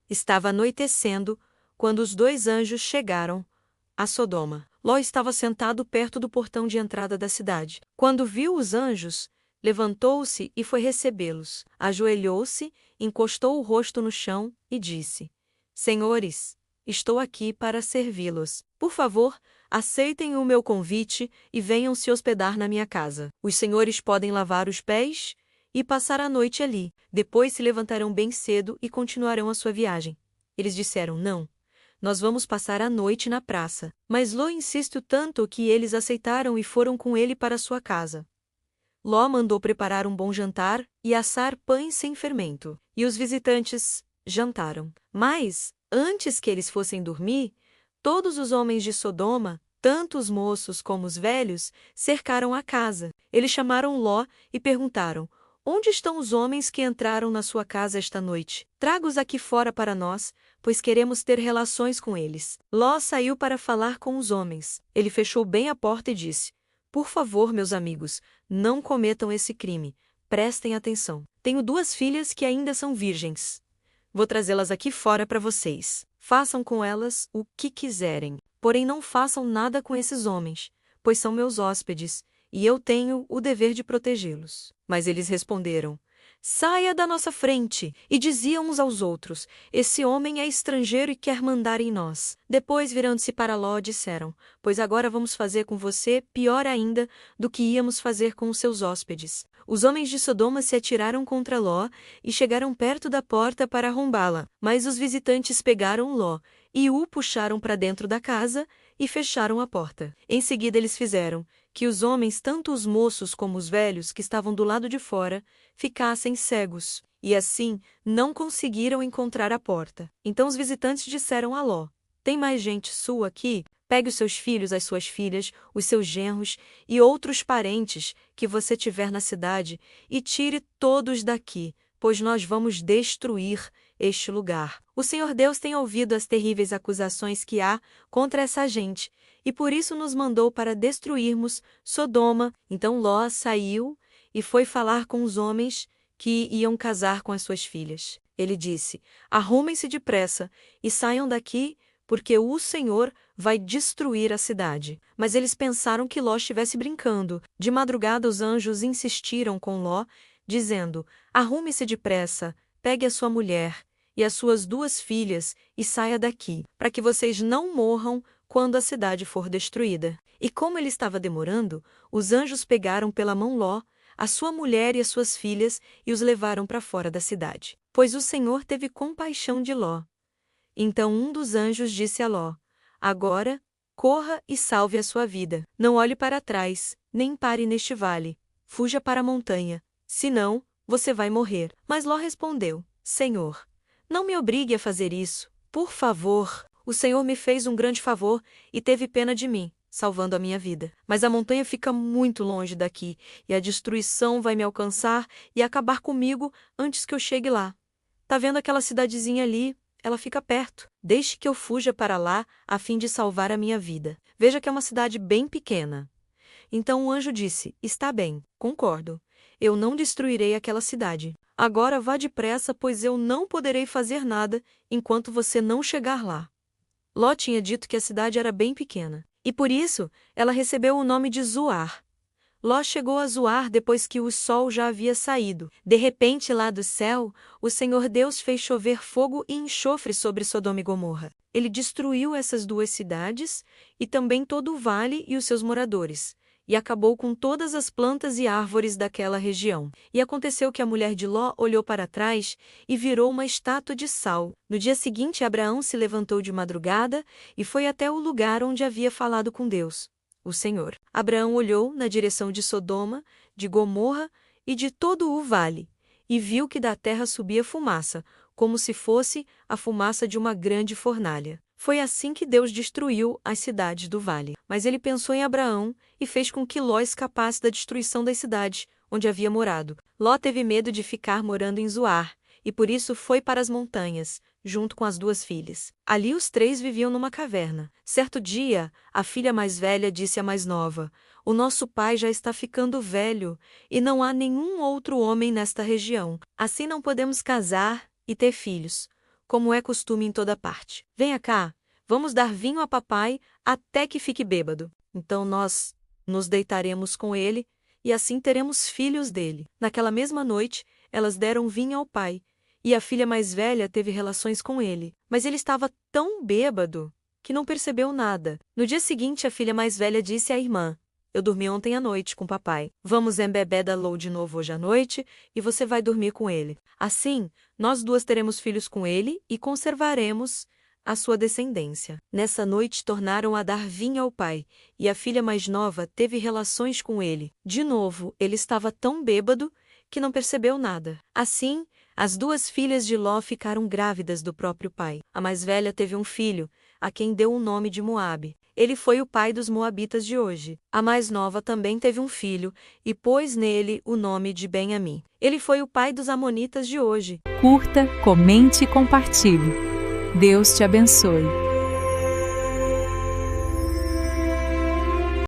Estava anoitecendo quando os dois anjos chegaram a Sodoma. Ló estava sentado perto do portão de entrada da cidade. Quando viu os anjos, levantou-se e foi recebê-los. Ajoelhou-se, encostou o rosto no chão e disse: Senhores, estou aqui para servi-los. Por favor, aceitem o meu convite e venham se hospedar na minha casa. Os senhores podem lavar os pés e passar a noite ali. Depois se levantarão bem cedo e continuarão a sua viagem. Eles disseram: Não, nós vamos passar a noite na praça. Mas Ló insistiu tanto que eles aceitaram e foram com ele para sua casa. Ló mandou preparar um bom jantar e assar pães sem fermento. E os visitantes jantaram. Mas, antes que eles fossem dormir, todos os homens de Sodoma, tanto os moços como os velhos, cercaram a casa. Eles chamaram Ló e perguntaram: Onde estão os homens que entraram na sua casa esta noite? Traga-os aqui fora para nós, pois queremos ter relações com eles. Ló saiu para falar com os homens. Ele fechou bem a porta e disse: Por favor, meus amigos, não cometam esse crime. Prestem atenção. Tenho 2 filhas que ainda são virgens. Vou trazê-las aqui fora para vocês. Façam com elas o que quiserem. Porém, não façam nada com esses homens, pois são meus hóspedes, e eu tenho o dever de protegê-los. Mas eles responderam: Saia da nossa frente! E diziam uns aos outros: Esse homem é estrangeiro e quer mandar em nós. Depois, virando-se para Ló, disseram: Pois agora vamos fazer com você pior ainda do que íamos fazer com os seus hóspedes. Os homens de Sodoma se atiraram contra Ló e chegaram perto da porta para arrombá-la. Mas os visitantes pegaram Ló e o puxaram para dentro da casa e fecharam a porta. Em seguida eles fizeram que os homens, tanto os moços como os velhos que estavam do lado de fora, ficassem cegos, e assim não conseguiram encontrar a porta. Então os visitantes disseram a Ló: Tem mais gente sua aqui? Pegue os seus filhos, as suas filhas, os seus genros e outros parentes que você tiver na cidade e tire todos daqui, pois nós vamos destruir este lugar. O Senhor Deus tem ouvido as terríveis acusações que há contra essa gente, e por isso nos mandou para destruirmos Sodoma. Então Ló saiu e foi falar com os homens que iam casar com as suas filhas. Ele disse: Arrumem-se depressa e saiam daqui, porque o Senhor vai destruir a cidade. Mas eles pensaram que Ló estivesse brincando. De madrugada os anjos insistiram com Ló, dizendo: Arrume-se depressa, pegue a sua mulher e as suas 2 filhas e saia daqui, para que vocês não morram quando a cidade for destruída. E como ele estava demorando, os anjos pegaram pela mão Ló, a sua mulher e as suas filhas e os levaram para fora da cidade. Pois o Senhor teve compaixão de Ló. Então um dos anjos disse a Ló: Agora, corra e salve a sua vida. Não olhe para trás, nem pare neste vale. Fuja para a montanha, senão você vai morrer. Mas Ló respondeu: Senhor, não me obrigue a fazer isso. Por favor, o Senhor me fez um grande favor e teve pena de mim, salvando a minha vida. Mas a montanha fica muito longe daqui, e a destruição vai me alcançar e acabar comigo antes que eu chegue lá. Tá vendo aquela cidadezinha ali? Ela fica perto. Deixe que eu fuja para lá a fim de salvar a minha vida. Veja que é uma cidade bem pequena. Então o anjo disse: Está bem, concordo. Eu não destruirei aquela cidade. Agora vá depressa, pois eu não poderei fazer nada enquanto você não chegar lá. Ló tinha dito que a cidade era bem pequena, e por isso ela recebeu o nome de Zoar. Ló chegou a Zoar depois que o sol já havia saído. De repente, lá do céu, o Senhor Deus fez chover fogo e enxofre sobre Sodoma e Gomorra. Ele destruiu essas 2 cidades e também todo o vale e os seus moradores, e acabou com todas as plantas e árvores daquela região. E aconteceu que a mulher de Ló olhou para trás e virou uma estátua de sal. No dia seguinte, Abraão se levantou de madrugada e foi até o lugar onde havia falado com Deus, o Senhor. Abraão olhou na direção de Sodoma, de Gomorra e de todo o vale, e viu que da terra subia fumaça, como se fosse a fumaça de uma grande fornalha. Foi assim que Deus destruiu as cidades do vale. Mas ele pensou em Abraão e fez com que Ló escapasse da destruição das cidades onde havia morado. Ló teve medo de ficar morando em Zoar, e por isso foi para as montanhas, junto com as 2 filhas. Ali os 3 viviam numa caverna. Certo dia, a filha mais velha disse à mais nova: O nosso pai já está ficando velho, e não há nenhum outro homem nesta região. Assim não podemos casar e ter filhos. como é costume em toda parte. Venha cá, vamos dar vinho a papai até que fique bêbado. Então nós nos deitaremos com ele, e assim teremos filhos dele. Naquela mesma noite, elas deram vinho ao pai, e a filha mais velha teve relações com ele. Mas ele estava tão bêbado que não percebeu nada. No dia seguinte, a filha mais velha disse à irmã: eu dormi ontem à noite com papai. Vamos embebedá-lo de novo hoje à noite, e você vai dormir com ele. Assim, nós duas teremos filhos com ele e conservaremos a sua descendência. Nessa noite tornaram a dar vinho ao pai, e a filha mais nova teve relações com ele. De novo, ele estava tão bêbado que não percebeu nada. Assim, as duas filhas de Ló ficaram grávidas do próprio pai. A mais velha teve um filho, a quem deu o nome de Moabe. Ele foi o pai dos moabitas de hoje. A mais nova também teve um filho, e pôs nele o nome de Ben-Ammi. Ele foi o pai dos amonitas de hoje. Curta, comente e compartilhe. Deus te abençoe.